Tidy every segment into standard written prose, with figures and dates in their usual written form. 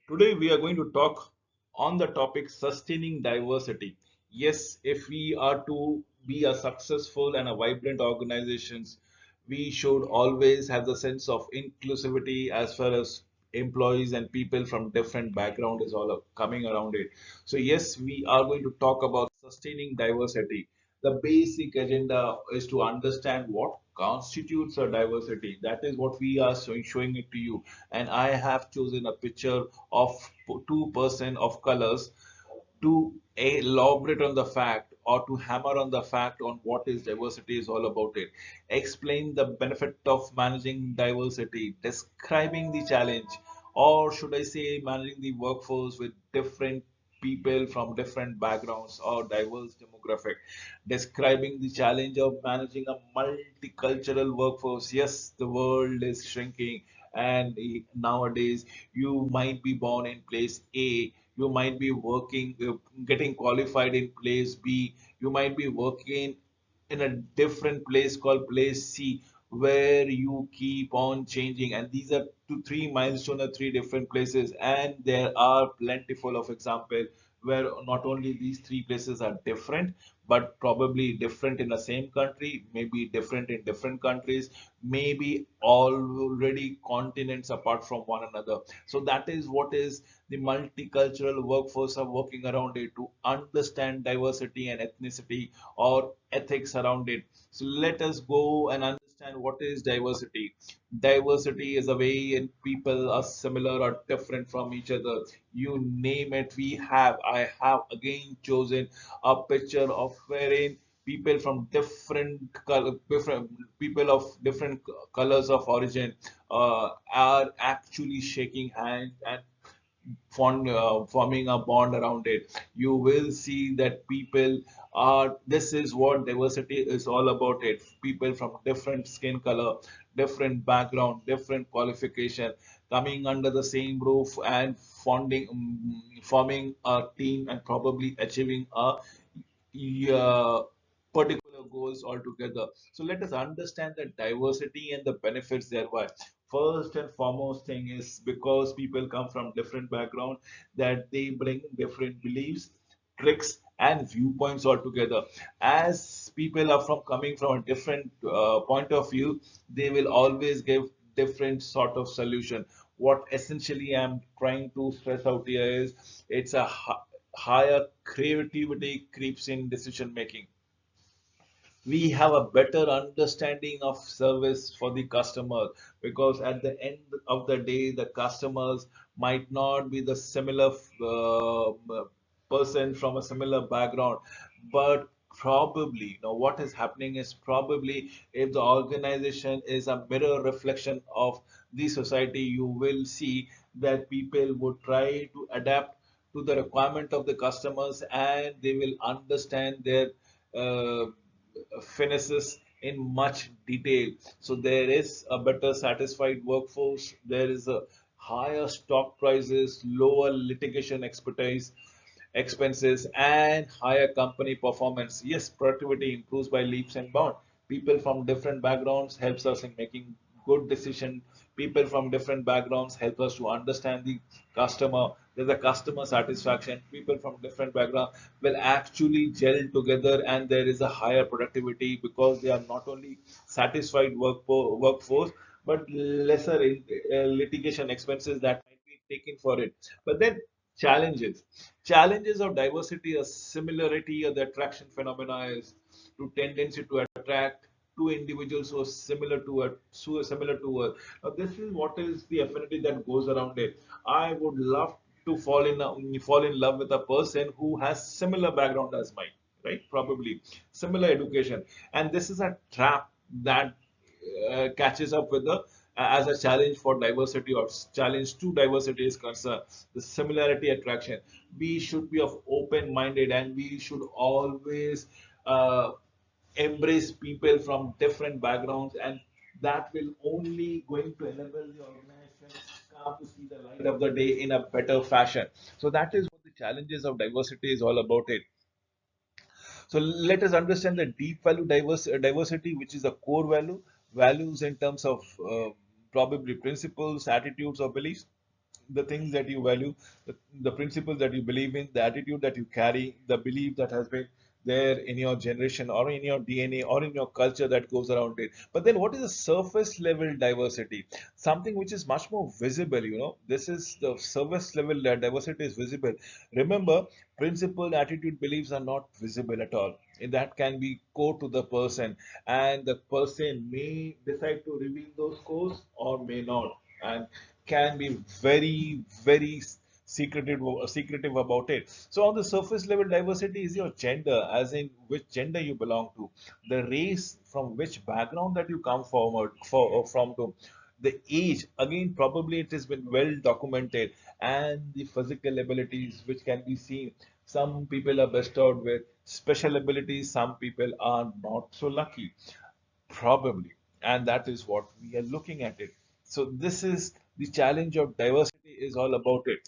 Today we are going to talk on the topic sustaining diversity. Yes, if we are to be a successful and a vibrant organizations, we should always have the sense of inclusivity as far as employees and people from different background is all coming around it. So yes, we are going to talk about sustaining diversity. The basic agenda is to understand what constitutes a diversity. That is what we are showing it to you. And I have chosen a picture of two person of colors to elaborate on the fact or to hammer on the fact on what is diversity is all about it. Explain the benefit of managing diversity, describing the challenge, or should I say managing the workforce with different people from different backgrounds or diverse demographic, describing the challenge of managing a multicultural workforce. Yes, the world is shrinking, and nowadays you might be born in place A, you might be working, getting qualified in place B, you might be working in a different place called place C, where you keep on changing. And these are two, three milestones at three different places. And there are plentiful of example where not only these three places are different, but probably different in the same country, maybe different in different countries, maybe already continents apart from one another. So that is what is the multicultural workforce are working around it to understand diversity and ethnicity or ethics around it. So let us go and understand what is diversity. Diversity is a way in people are similar or different from each other. You name it, I have again chosen a picture of wherein people from different people of different colors of origin are actually shaking hands and forming a bond around it. You will see that people are, this is what diversity is all about it. People from different skin color, different background, different qualification, coming under the same roof and forming a team and probably achieving a particular goals altogether. So let us understand the diversity and the benefits thereby. First and foremost thing is because people come from different background, that they bring different beliefs, tricks, and viewpoints altogether. As people are from coming from a different point of view, they will always give different sort of solution. What essentially I'm trying to stress out here is it's a higher creativity creeps in decision making. We have a better understanding of service for the customer, because at the end of the day the customers might not be the similar person from a similar background, but probably now what is happening is probably if the organization is a mirror reflection of the society, you will see that people would try to adapt to the requirement of the customers, and they will understand their uh, finesses in much detail. So there is a better satisfied workforce, there is a higher stock prices, lower litigation expertise expenses, and higher company performance. Yes, productivity improves by leaps and bounds. People from different backgrounds helps us in making good decision. People from different backgrounds help us to understand the customer. There's a customer satisfaction. People from different background will actually gel together, and there is a higher productivity because they are not only satisfied workforce, but lesser litigation expenses that might be taken for it. But then challenges. Challenges of diversity, a similarity or the attraction phenomena is to tendency to attract two individuals who are similar to us. Now, this is what is the affinity that goes around it. I would love to fall in love with a person who has similar background as mine, right? Probably similar education, and this is a trap that catches up with the as a challenge for diversity or challenge to diversity is concerned, the similarity attraction. We should be of open minded, and we should always uh, embrace people from different backgrounds, and that will only going to enable the organization come to see the light of the day in a better fashion. So that is what the challenges of diversity is all about it. So let us understand the deep value diversity, which is a core values in terms of probably principles, attitudes, or beliefs. the things that you value, the principles that you believe in, the attitude that you carry, the belief that has been there in your generation or in your DNA or in your culture that goes around it. But then what is the surface level diversity? Something which is much more visible, This is the surface level diversity is visible. Remember, principle, attitude, beliefs are not visible at all. That can be core to the person, and the person may decide to reveal those cores or may not, and can be very, very secretive about it. So on the surface level, diversity is your gender, as in which gender you belong to, the race from which background that you come from to, the age, again probably it has been well documented, and the physical abilities which can be seen. Some people are bestowed with special abilities, some people are not so lucky, probably, and that is what we are looking at it. So this is the challenge of diversity is all about it.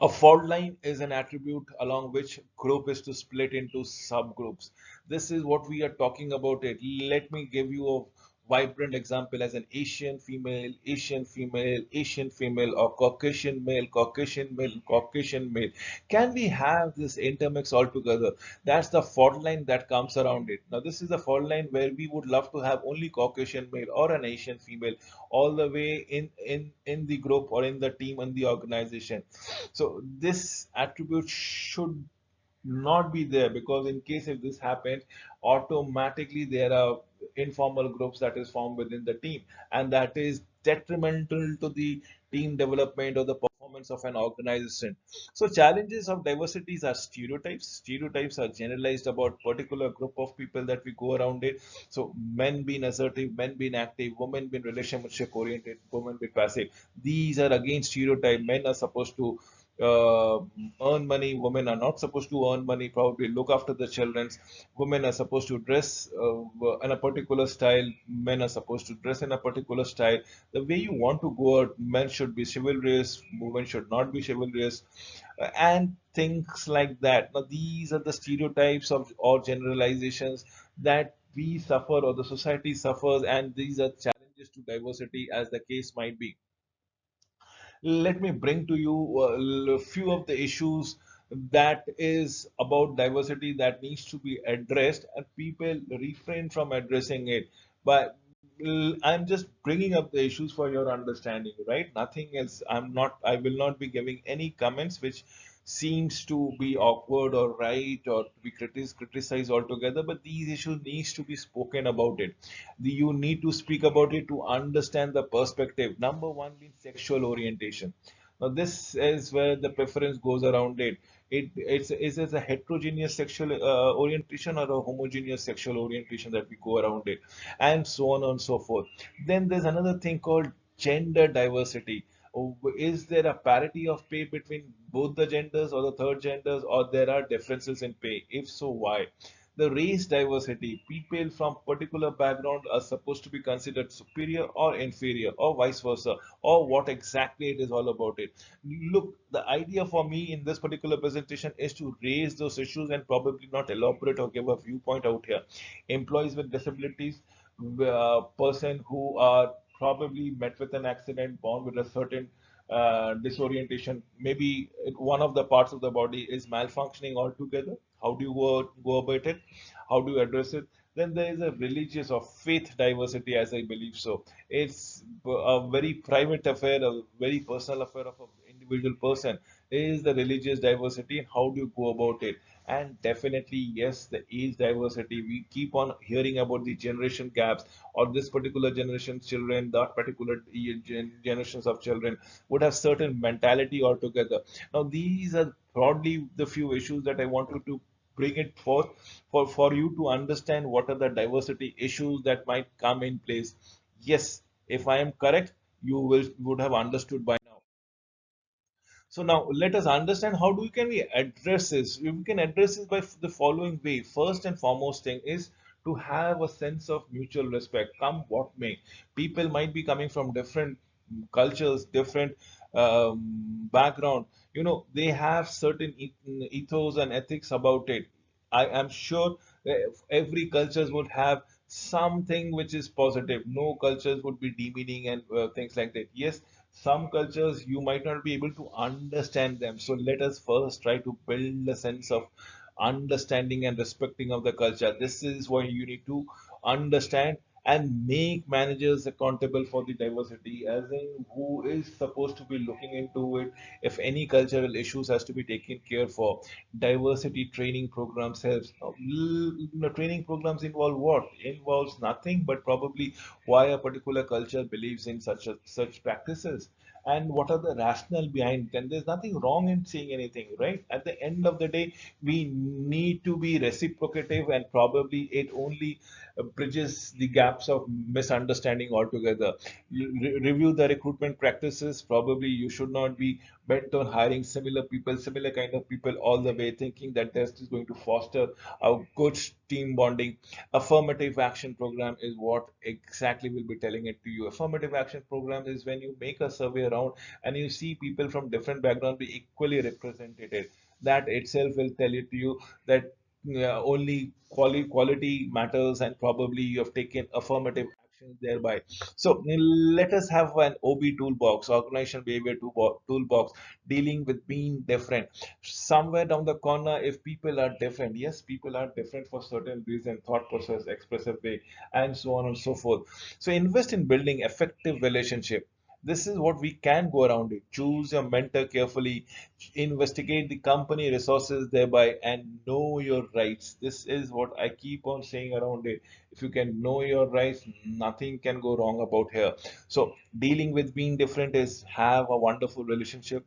A fault line is an attribute along which group is to split into subgroups. This is what we are talking about it. Let me give you a vibrant example as an Asian female, Asian female, Asian female, or Caucasian male, Caucasian male, Caucasian male. Can we have this intermix altogether? That's the fault line that comes around it. Now, this is the fault line where we would love to have only Caucasian male or an Asian female all the way in the group or in the team and the organization. So this attribute should not be there, because in case if this happens, automatically there are informal groups that is formed within the team, and that is detrimental to the team development or the performance of an organization. So challenges of diversities are stereotypes. Stereotypes are generalized about particular group of people that we go around it. So men being assertive, men being active, women being relationship oriented, women being passive. These are again stereotype. Men are supposed to uh, earn money. Women are not supposed to earn money, probably look after the children. Women are supposed to dress in a particular style. Men are supposed to dress in a particular style. The way you want to go out, men should be chivalrous, women should not be chivalrous, and things like that. Now, these are the stereotypes of or generalizations that we suffer or the society suffers, and these are challenges to diversity, as the case might be. Let me bring to you a few of the issues that is about diversity that needs to be addressed, and people refrain from addressing it. But I'm just bringing up the issues for your understanding, right? Nothing else. I will not be giving any comments which seems to be awkward or right or to be criticized altogether, but these issues needs to be spoken about it. You need to speak about it to understand the perspective. Number one being sexual orientation. Now this is where the preference goes around it. Is it a heterogeneous sexual orientation or a homogeneous sexual orientation that we go around it, and so on and so forth. Then there's another thing called gender diversity. Is there a parity of pay between both the genders or the third genders, or there are differences in pay? If so, why? The race diversity, people from particular background are supposed to be considered superior or inferior or vice versa, or what exactly it is all about it. Look, the idea for me in this particular presentation is to raise those issues and probably not elaborate or give a viewpoint out here. Employees with disabilities, person who are probably met with an accident, born with a certain disorientation. Maybe one of the parts of the body is malfunctioning altogether. How do you go about it? How do you address it? Then there is a religious or faith diversity, as I believe so. It's a very private affair, a very personal affair of an individual person. Is the religious diversity, and how do you go about it? And definitely, yes, the age diversity. We keep on hearing about the generation gaps, or this particular generation's children, that particular generations of children would have certain mentality altogether. Now, these are broadly the few issues that I wanted to bring it forth for you to understand what are the diversity issues that might come in place. Yes, if I am correct, you will would have understood by now. So now let us understand how do can we address this. We can address this by the following way. First and foremost thing is to have a sense of mutual respect. Come what may, people might be coming from different cultures, different background. They have certain ethos and ethics about it. I am sure every cultures would have something which is positive. No cultures would be demeaning and things like that. Yes, some cultures you might not be able to understand them. So let us first try to build a sense of understanding and respecting of the culture. This is why you need to understand and make managers accountable for the diversity, as in who is supposed to be looking into it. If any cultural issues has to be taken care for, diversity training programs helps. Now, training programs involve what? Involves nothing but probably why a particular culture believes in such practices and what are the rationale behind them. There's nothing wrong in saying anything, right? At the end of the day, we need to be reciprocative, and probably it only bridges the gaps of misunderstanding altogether. Review the recruitment practices. Probably you should not be bent on hiring similar people, similar kind of people all the way, thinking that this is going to foster a good team bonding. Affirmative action program is what exactly will be telling it to you. Affirmative action program is when you make a survey around and you see people from different backgrounds be equally represented. That itself will tell it to you that only quality matters, and probably you have taken affirmative actions thereby. So let us have an OB toolbox, organizational behavior toolbox, dealing with being different. Somewhere down the corner, if people are different, yes, people are different for certain reasons, thought process, expressive way, and so on and so forth. So invest in building effective relationship. This is what we can go around it. Choose your mentor carefully, investigate the company resources thereby, and know your rights. This is what I keep on saying around it. If you can know your rights, nothing can go wrong about here. So dealing with being different is have a wonderful relationship.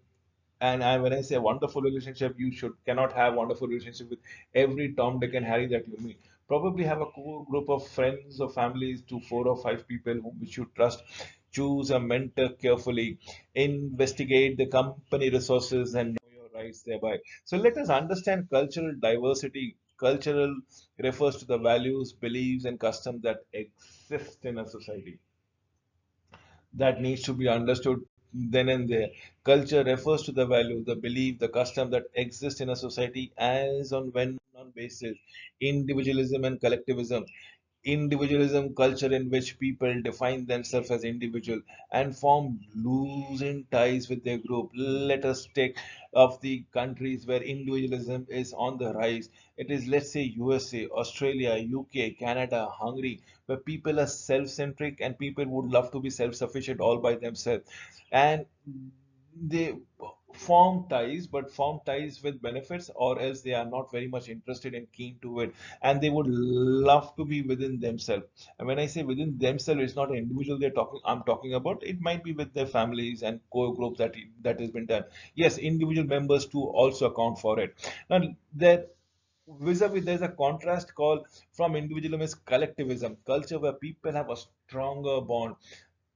And when I say wonderful relationship, you should cannot have wonderful relationship with every Tom, Dick, and Harry that you meet. Probably have a core group of friends or families to 4 or 5 people whom which you trust. Choose a mentor carefully. Investigate the company resources and know your rights thereby. So let us understand cultural diversity. Cultural refers to the values, beliefs, and customs that exist in a society. That needs to be understood then and there. Culture refers to the value, the belief, the custom that exist in a society as on when on basis. Individualism and collectivism. Individualism culture in which people define themselves as individual and form losing ties with their group. Let us take of the countries where individualism is on the rise. It is, let's say, USA, Australia, UK, Canada, Hungary, where people are self-centric and people would love to be self-sufficient all by themselves. And they form ties, but form ties with benefits, or else they are not very much interested and keen to it, and they would love to be within themselves. And when I say within themselves, it's not an individual I'm talking about. It might be with their families and core groups that has been done. Yes, individual members too also account for it. Now there vis-a-vis there's a contrast called from individualism is collectivism, culture where people have a stronger bond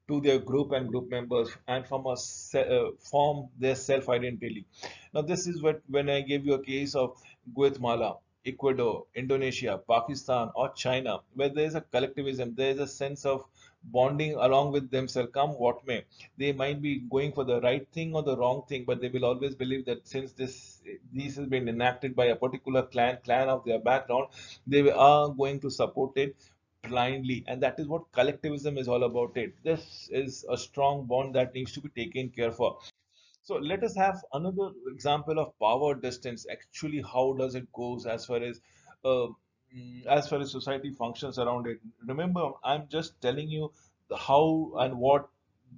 to their group and group members and form their self identity. Now, this is what when I gave you a case of Guatemala, Ecuador, Indonesia, Pakistan, or China, where there is a collectivism, there is a sense of bonding along with themselves, come what may. They might be going for the right thing or the wrong thing, but they will always believe that since this has been enacted by a particular clan of their background, they are going to support it blindly, and that is what collectivism is all about. It this is a strong bond that needs to be taken care for. So let us have another example of power distance. Actually, how does it goes uh, as far as society functions around it? Remember, I'm just telling you how and what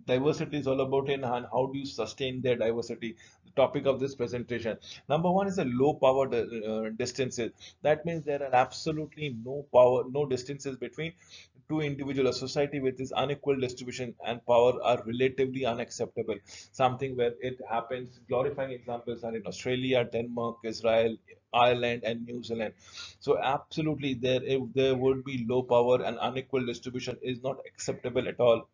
diversity is all about and how do you sustain their diversity. The topic of this presentation. Number one is a low power distances. That means there are absolutely no power, no distances between two individual. A society with this unequal distribution and power are relatively unacceptable. Something where it happens. Glorifying examples are in Australia, Denmark, Israel, Ireland, and New Zealand. So absolutely, there if there would be low power and unequal distribution is not acceptable at all.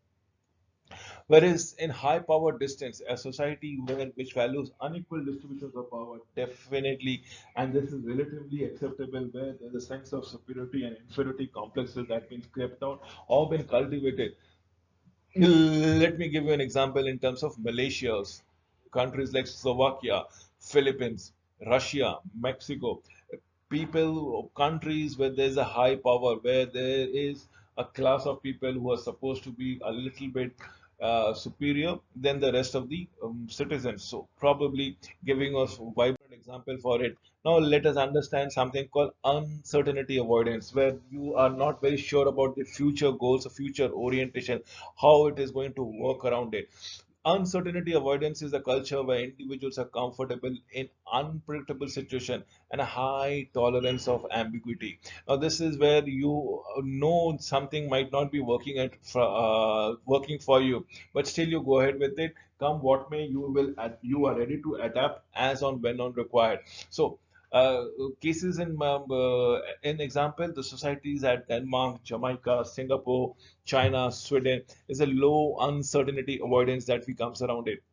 Whereas in high power distance, a society which values unequal distributions of power, definitely, and this is relatively acceptable, where there's a sense of superiority and inferiority complexes that been crept out or been cultivated. Let me give you an example in terms of Malaysia's countries like Slovakia, Philippines, Russia, Mexico. people, countries where there's a high power, where there is a class of people who are supposed to be a little bit superior than the rest of the citizens. So probably giving us a vibrant example for it. Now let us understand something called uncertainty avoidance, where you are not very sure about the future goals, the future orientation, how it is going to work around it. Uncertainty avoidance is a culture where individuals are comfortable in unpredictable situation and a high tolerance of ambiguity. Now, this is where you know something might not be working for you, but still you go ahead with it. Come what may, you are ready to adapt as on when on required. So. Cases in example, the societies at Denmark, Jamaica, Singapore, China, Sweden is a low uncertainty avoidance that we comes around it.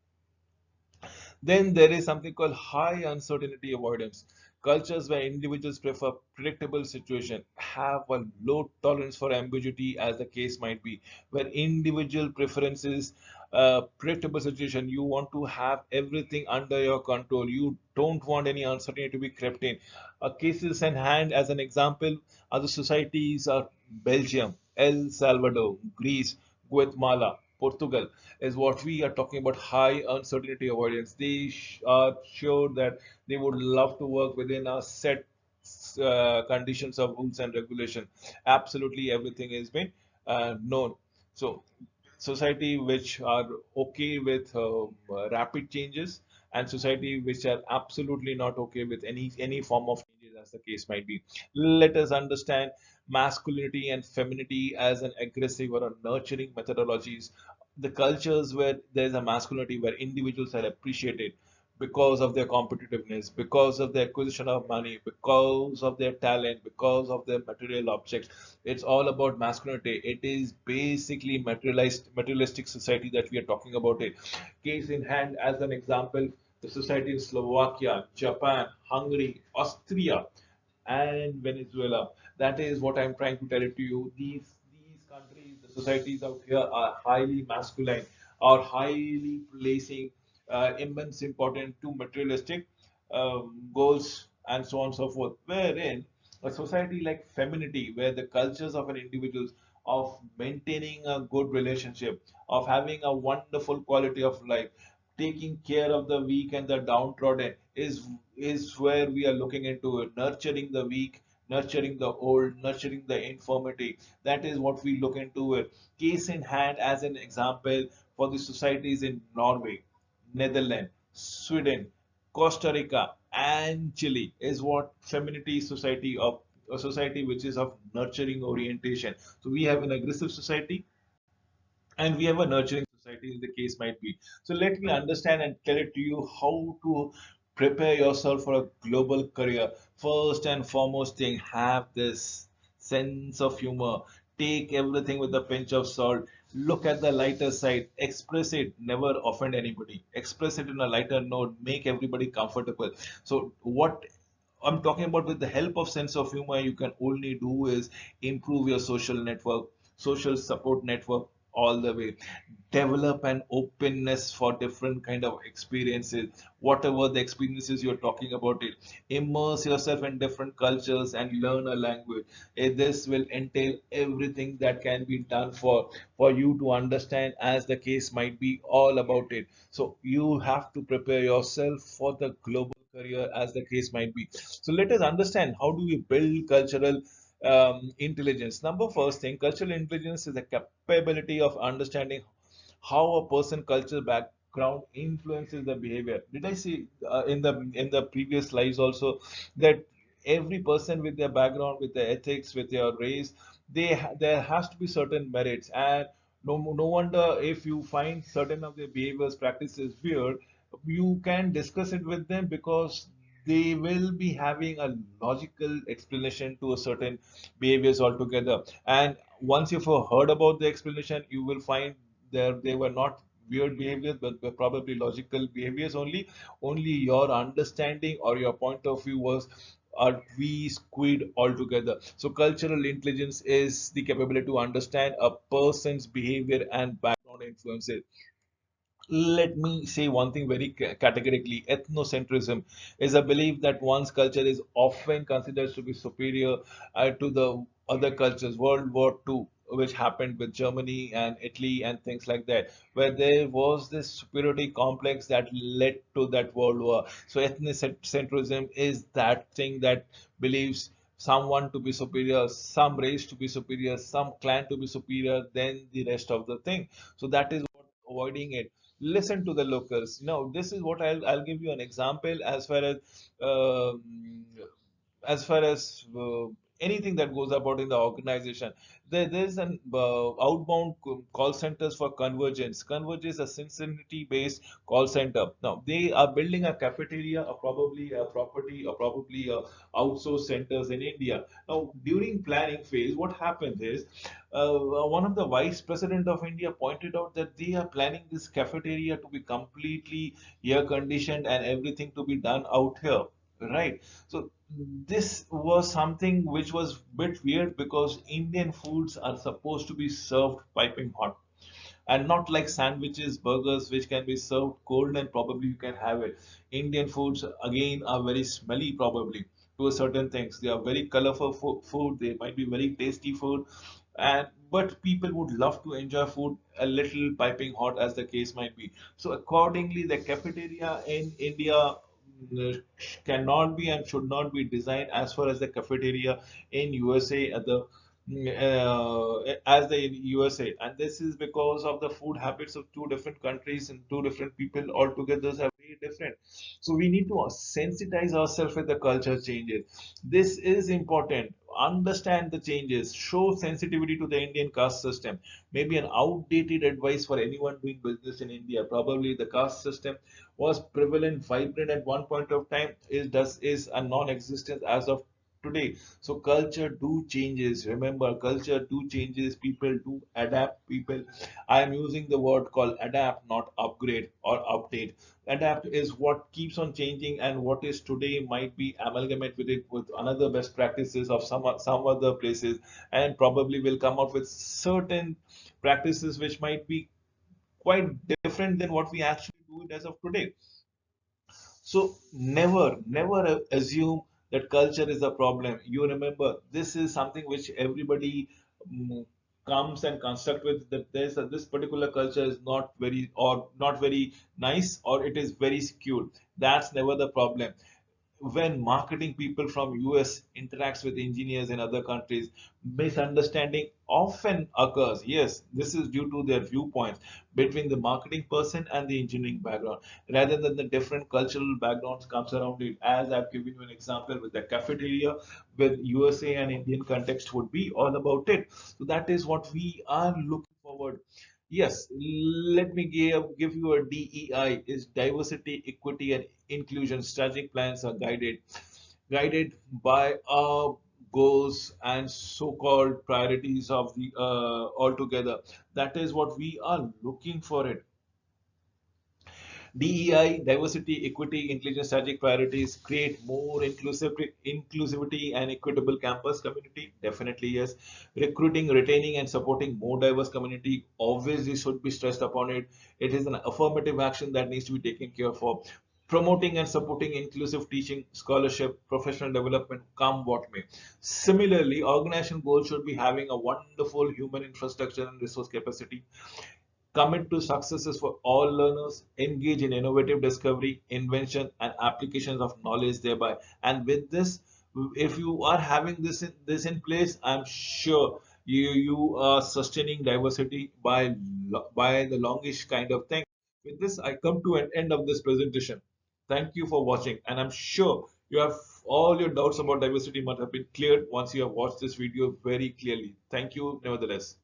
Then there is something called high uncertainty avoidance. Cultures where individuals prefer predictable situation have a low tolerance for ambiguity, as the case might be, where individual preferences, predictable situation, you want to have everything under your control. You don't want any uncertainty to be crept in. Cases in hand, as an example, other societies are Belgium, El Salvador, Greece, Guatemala, Portugal is what we are talking about high uncertainty avoidance. They are sure that they would love to work within a set conditions of rules and regulation. Absolutely everything has been known. So society which are okay with rapid changes and society which are absolutely not okay with any form of changes, as the case might be. Let us understand masculinity and femininity as an aggressive or a nurturing methodologies. The cultures where there's a masculinity where individuals are appreciated because of their competitiveness, because of the acquisition of money, because of their talent, because of their material objects. It's all about masculinity. It is basically materialistic society that we are talking about it. Case in hand, as an example, the society in Slovakia, Japan, Hungary, Austria, and Venezuela. That is what I'm trying to tell it to you. These countries, the societies out here are highly masculine, are highly placing immense importance to materialistic goals and so on and so forth. Wherein a society like femininity, where the cultures of an individual of maintaining a good relationship, of having a wonderful quality of life, taking care of the weak and the downtrodden is where we are looking into it. Nurturing the weak, nurturing the old, nurturing the infirmity. That is what we look into it. Case in hand, as an example, for the societies in Norway, Netherlands, Sweden, Costa Rica, and Chile is what femininity society of a society which is of nurturing orientation. So we have an aggressive society and we have a nurturing society, in the case might be. So let me understand and tell it to you how to prepare yourself for a global career. First and foremost thing, have this sense of humor. Take everything with a pinch of salt. Look at the lighter side. Express it. Never offend anybody. Express it in a lighter note. Make everybody comfortable. So what I'm talking about, with the help of sense of humor, you can only do is improve your social network, social support network all the way. Develop an openness for different kind of experiences, whatever the experiences you're talking about it. Immerse yourself in different cultures and learn a language. This will entail everything that can be done for you to understand, as the case might be all about it. So you have to prepare yourself for the global career, as the case might be. So let us understand how do we build cultural intelligence. Number first thing, cultural intelligence is the capability of understanding how a person cultural background influences the behavior. Did I see in the previous slides also that every person with their background, with their ethics, with their race, there has to be certain merits. And no wonder if you find certain of their behaviors practices weird, you can discuss it with them, because they will be having a logical explanation to a certain behaviors altogether. And once you've heard about the explanation, you will find they were not weird behaviors, but were probably logical behaviors only. Only your understanding or your point of view was we squid altogether. So cultural intelligence is the capability to understand a person's behavior and background influences. Let me say one thing very categorically. Ethnocentrism is a belief that one's culture is often considered to be superior to the other cultures. World War II, which happened with Germany and Italy and things like that, where there was this superiority complex that led to that world war. So ethnocentrism is that thing that believes someone to be superior, some race to be superior, some clan to be superior than the rest of the thing. So that is what avoiding it. Listen to the locals. Now, this is what I'll give you an example um, as far as anything that goes about in the organization. There's an outbound call centers for Convergence. Convergence is a Cincinnati-based call center. Now they are building a cafeteria, or probably a property, or probably a outsourced centers in India. Now during planning phase, what happens is one of the vice president of India pointed out that they are planning this cafeteria to be completely air conditioned and everything to be done out here, right? So this was something which was bit weird because Indian foods are supposed to be served piping hot and not like sandwiches, burgers, which can be served cold and probably you can have it. Indian foods again are very smelly, probably to a certain things. They are very colorful food. They might be very tasty food, and but people would love to enjoy food a little piping hot, as the case might be. So accordingly, the cafeteria in India cannot be and should not be designed as far as the cafeteria in USA at the as the USA, and this is because of the food habits of two different countries and two different people altogether are very different. So we need to sensitize ourselves with the culture changes. This is important. Understand the changes. Show sensitivity to the Indian caste system. Maybe an outdated advice for anyone doing business in India. Probably the caste system was prevalent, vibrant at one point of time. Is a non-existent as of today. So culture do changes. Remember, culture do changes. People do adapt. People, I am using the word called adapt, not upgrade or update. Adapt is what keeps on changing, and what is today might be amalgamate with it with another best practices of some other places, and probably will come out with certain practices which might be quite different than what we actually do it as of today. So never assume that culture is a problem. You remember, this is something which everybody mm, comes and construct with, that this particular culture is not very or not very nice, or it is very skewed. That's never the problem. When marketing people from US interacts with engineers in other countries, misunderstanding often occurs. Yes, this is due to their viewpoints between the marketing person and the engineering background, rather than the different cultural backgrounds comes around it. As I've given you an example with the cafeteria, with USA and Indian context would be all about it. So that is what we are looking forward. Yes, let me give you a DEI is diversity, equity, and inclusion. Strategic plans are guided by our goals and so-called priorities of the altogether. That is what we are looking for it. DEI, diversity, equity, inclusion, strategic priorities, create more inclusivity and equitable campus community. Definitely, yes. Recruiting, retaining, and supporting more diverse community obviously should be stressed upon it. It is an affirmative action that needs to be taken care of. Promoting and supporting inclusive teaching, scholarship, professional development, come what may. Similarly, organization goals should be having a wonderful human infrastructure and resource capacity, commit to successes for all learners, engage in innovative discovery, invention, and applications of knowledge thereby. And with this, if you are having this in place, I'm sure you are sustaining diversity by the longish kind of thing. With this, I come to an end of this presentation. Thank you for watching, and I'm sure you have all your doubts about diversity must have been cleared once you have watched this video very clearly. Thank you, nevertheless.